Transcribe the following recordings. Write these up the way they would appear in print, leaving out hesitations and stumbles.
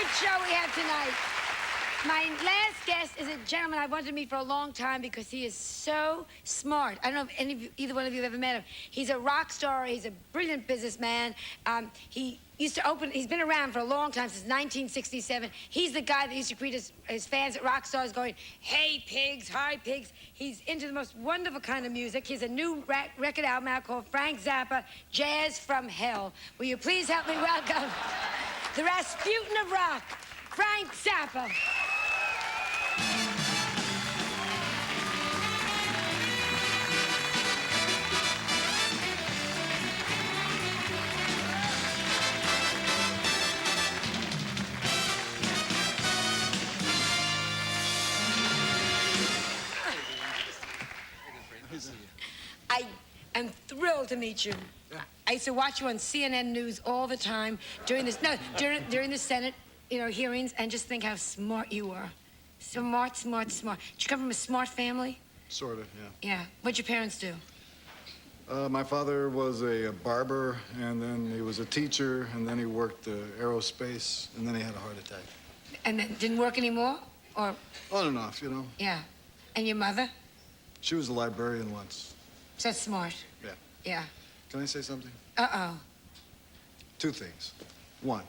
great show we have tonight. My last guest is a gentleman I've wanted to meet for a long time because he is so smart. I don't know if either one of you have ever met him. He's a rock star. He's a brilliant businessman. He used to open, he's been around for a long time, since 1967. He's the guy that used to greet his fans at rock stars going, "Hey, pigs, hi, pigs." He's into the most wonderful kind of music. He has a new record album out called Frank Zappa, Jazz from Hell. Will you please help me welcome the Rasputin of rock, Frank Zappa. I am thrilled to meet you. Yeah. I used to watch you on CNN News all the time during the Senate, hearings, and just think how smart you were. Smart, smart, smart. Did you come from a smart family? Sort of, yeah. Yeah. What'd your parents do? My father was a barber, and then he was a teacher, and then he worked aerospace, and then he had a heart attack. And then didn't work anymore, or? On and off, Yeah. And your mother? She was a librarian once. So smart. Yeah. Yeah. Can I say something? Uh-oh. 2 things. 1,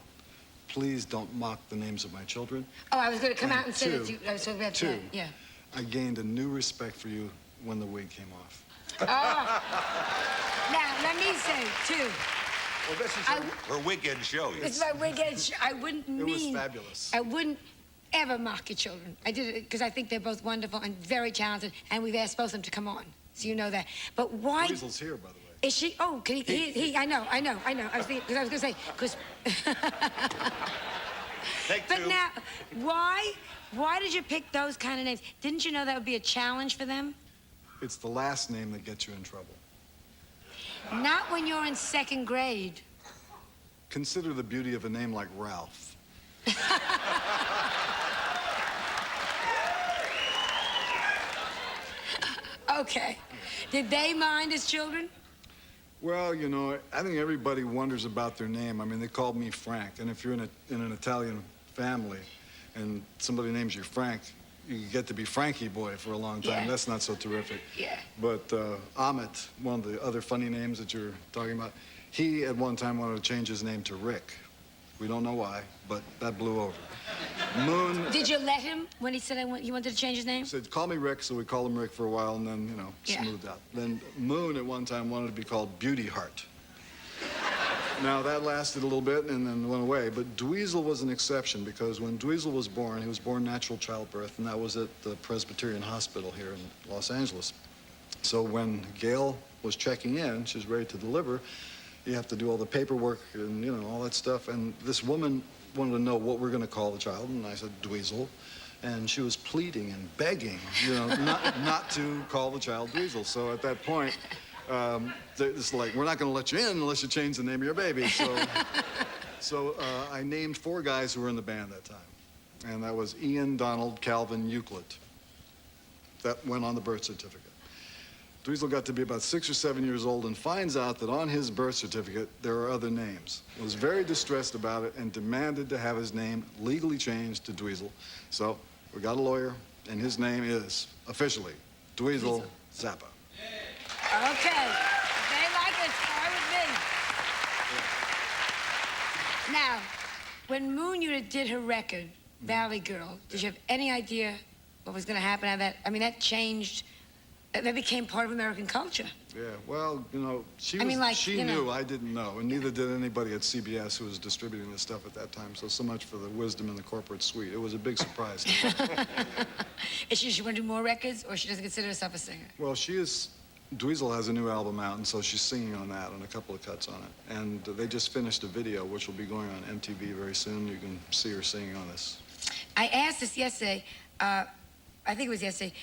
please don't mock the names of my children. Oh, I was going to come out and say that to you. I was talking about 2, that. Yeah. I gained a new respect for you when the wig came off. Oh. Now, let me say, too. Well, this is her weekend show. This is my weekend show. I wouldn't mean... It was fabulous. I wouldn't ever mock your children. I did it because I think they're both wonderful and very talented, and we've asked both of them to come on, so you know that. But why... Dweezil's here, by the way. Is she? Oh, can he I know. I was thinking, because I was going to say, because... But now, why did you pick those kind of names? Didn't you know that would be a challenge for them? It's the last name that gets you in trouble. Not when you're in 2nd grade. Consider the beauty of a name like Ralph. Okay. Did they mind as children? Well, I think everybody wonders about their name. I mean, they called me Frank, and if you're in an Italian family and somebody names you Frank, you get to be Frankie boy for a long time. Yeah. That's not so terrific. Yeah. But Amit, one of the other funny names that you're talking about, he at one time wanted to change his name to Rick. We don't know why, but that blew over. Moon... Did you let him when he said he wanted to change his name? He said, call me Rick, so we called him Rick for a while, and then, smoothed out. Then Moon at one time wanted to be called Beauty Heart. Now, that lasted a little bit and then went away, but Dweezil was an exception because when Dweezil was born, he was born natural childbirth, and that was at the Presbyterian Hospital here in Los Angeles. So when Gail was checking in, she was ready to deliver, you have to do all the paperwork and, all that stuff, and this woman wanted to know what we're going to call the child, and I said, Dweezil. And she was pleading and begging, not to call the child Dweezil. So at that point, it's like, we're not going to let you in unless you change the name of your baby. So I named 4 guys who were in the band that time. And that was Ian, Donald, Calvin, Euclid. That went on the birth certificate. Dweezil got to be about 6 or 7 years old and finds out that on his birth certificate, there are other names. Was very distressed about it and demanded to have his name legally changed to Dweezil. So we got a lawyer, and his name is, officially, Dweezil Zappa. Okay. They like it. Fine with me. Yeah. Now, when Moon Unit did her record, Valley Girl, did you have any idea what was going to happen out of that? I mean, that changed... That became part of American culture. Yeah, well, she knew. Knew, I didn't know, and neither did anybody at CBS who was distributing this stuff at that time, so much for the wisdom in the corporate suite. It was a big surprise to me. Is she want to do more records, or she doesn't consider herself a singer? Well, Dweezil has a new album out, and so she's singing on that, and a couple of cuts on it. And they just finished a video, which will be going on MTV very soon. You can see her singing on this. I asked this yesterday, I think it was yesterday,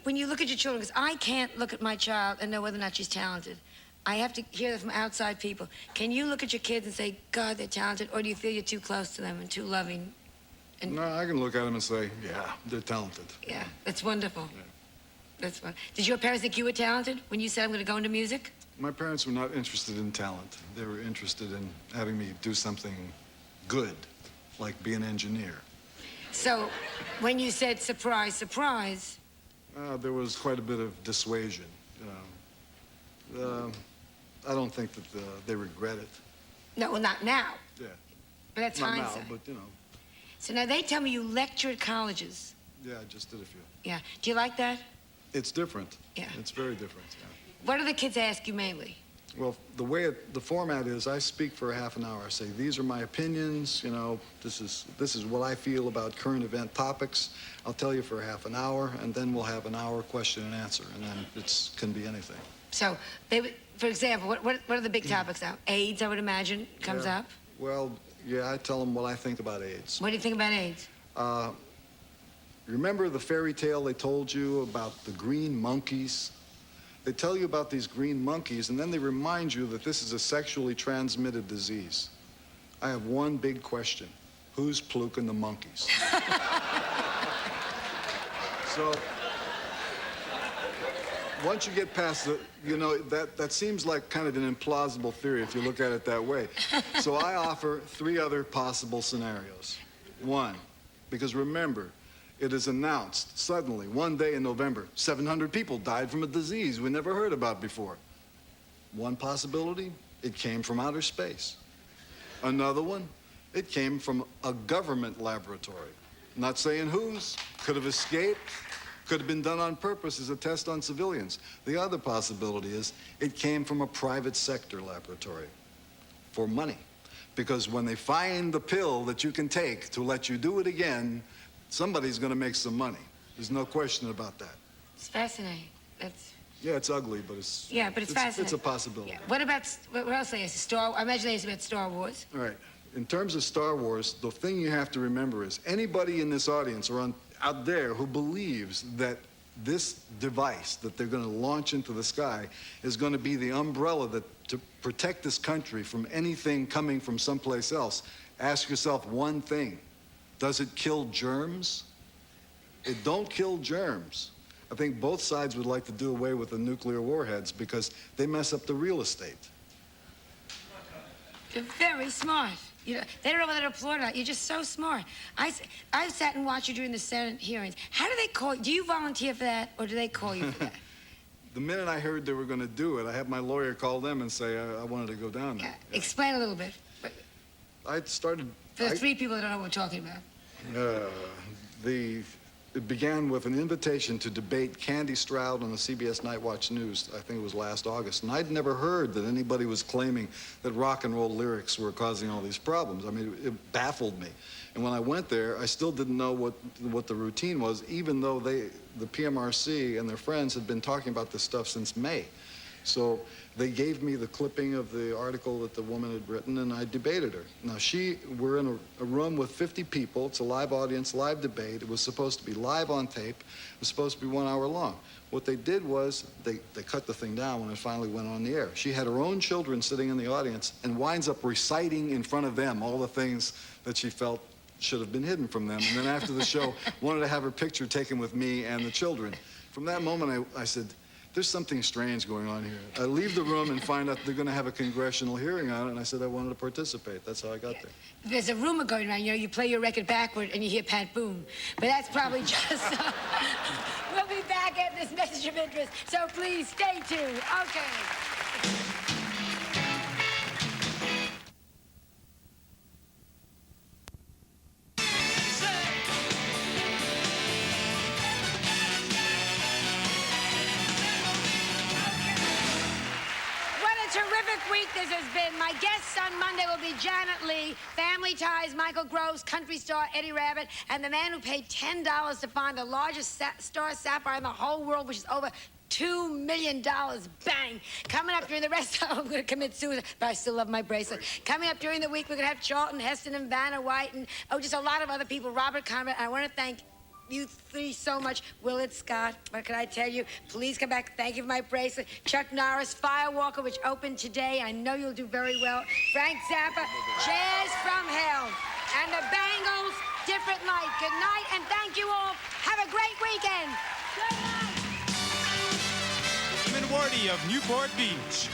when you look at your children, because I can't look at my child and know whether or not she's talented. I have to hear that from outside people. Can you look at your kids and say, God, they're talented, or do you feel you're too close to them and too loving? No, I can look at them and say, yeah, they're talented. Yeah, that's wonderful. Yeah. That's fun. Did your parents think you were talented when you said, I'm going to go into music? My parents were not interested in talent. They were interested in having me do something good, like be an engineer. So, when you said surprise, surprise. There was quite a bit of dissuasion. I don't think that they regret it. No, well, not now. Yeah. But that's Not now, hindsight. but So now they tell me you lecture at colleges. yeah, I just did a few. Yeah. Do you like that? It's different. Yeah. It's very different. Yeah. What do the kids ask you mainly? Well, the format is I speak for a half an hour. I say, these are my opinions, this is what I feel about current event topics. I'll tell you for a half an hour, and then we'll have an hour question and answer, and then it can be anything. So, for example, what are the big topics now? AIDS, I would imagine, comes Yeah. up. Well, yeah, I tell them what I think about AIDS. What do you think about AIDS? Remember the fairy tale they told you about the green monkeys? They tell you about these green monkeys, and then they remind you that this is a sexually transmitted disease. I have one big question. Who's pluking the monkeys? So, once you get past that seems like kind of an implausible theory if you look at it that way. So I offer 3 other possible scenarios. 1, because remember, it is announced suddenly, one day in November, 700 people died from a disease we never heard about before. One possibility, it came from outer space. Another one, it came from a government laboratory. Not saying whose, could have escaped, could have been done on purpose as a test on civilians. The other possibility is it came from a private sector laboratory for money. Because when they find the pill that you can take to let you do it again, somebody's going to make some money. There's no question about that. It's fascinating. Yeah, it's ugly, but it's... Yeah, but it's fascinating. It's a possibility. Yeah. What else they ask? I imagine they ask about Star Wars. All right. In terms of Star Wars, the thing you have to remember is anybody in this audience or out there who believes that this device that they're going to launch into the sky is going to be the umbrella to protect this country from anything coming from someplace else, ask yourself one thing. Does it kill germs? It don't kill germs. I think both sides would like to do away with the nuclear warheads because they mess up the real estate. You're very smart. They don't know whether to applaud or not. You're just so smart. I sat and watched you during the Senate hearings. How do they call you? Do you volunteer for that, or do they call you for that? The minute I heard they were going to do it, I had my lawyer call them and say I wanted to go down there. Yeah. Explain a little bit. I started... For the 3 people that don't know what we're talking about. It began with an invitation to debate Candy Stroud on the CBS Night Watch News. I think it was last August. And I'd never heard that anybody was claiming that rock and roll lyrics were causing all these problems. I mean, it baffled me. And when I went there, I still didn't know what the routine was, even though the PMRC and their friends had been talking about this stuff since May. So they gave me the clipping of the article that the woman had written, and I debated her. Now, we're in a room with 50 people. It's a live audience, live debate. It was supposed to be live on tape. It was supposed to be 1 hour long. What they did was they cut the thing down when it finally went on the air. She had her own children sitting in the audience and winds up reciting in front of them all the things that she felt should have been hidden from them. And then after the show, wanted to have her picture taken with me and the children. From that moment, I said, there's something strange going on here. I leave the room and find out they're going to have a congressional hearing on it, and I said I wanted to participate. That's how I got there. There's a rumor going around, you play your record backward and you hear Pat Boone. But that's probably just... We'll be back at this message of interest, so please stay tuned. Okay. Terrific week this has been. My guests on Monday will be Janet Leigh, Family Ties, Michael Gross, country star Eddie Rabbitt, and the man who paid $10 to find the largest star sapphire in the whole world, which is over $2 million. Bang! Coming up during the rest of I'm going to commit suicide, but I still love my bracelet. Coming up during the week, we're going to have Charlton Heston and Vanna White and, just a lot of other people. Robert Conrad. I want to thank you 3 so much. Willard Scott, what can I tell you? Please come back. Thank you for my bracelet. Chuck Norris, Firewalker, which opened today. I know you'll do very well. Frank Zappa, Jazz from Hell. And the Bangles, Different Light. Good night, and thank you all. Have a great weekend. Good night. Wardy of Newport Beach.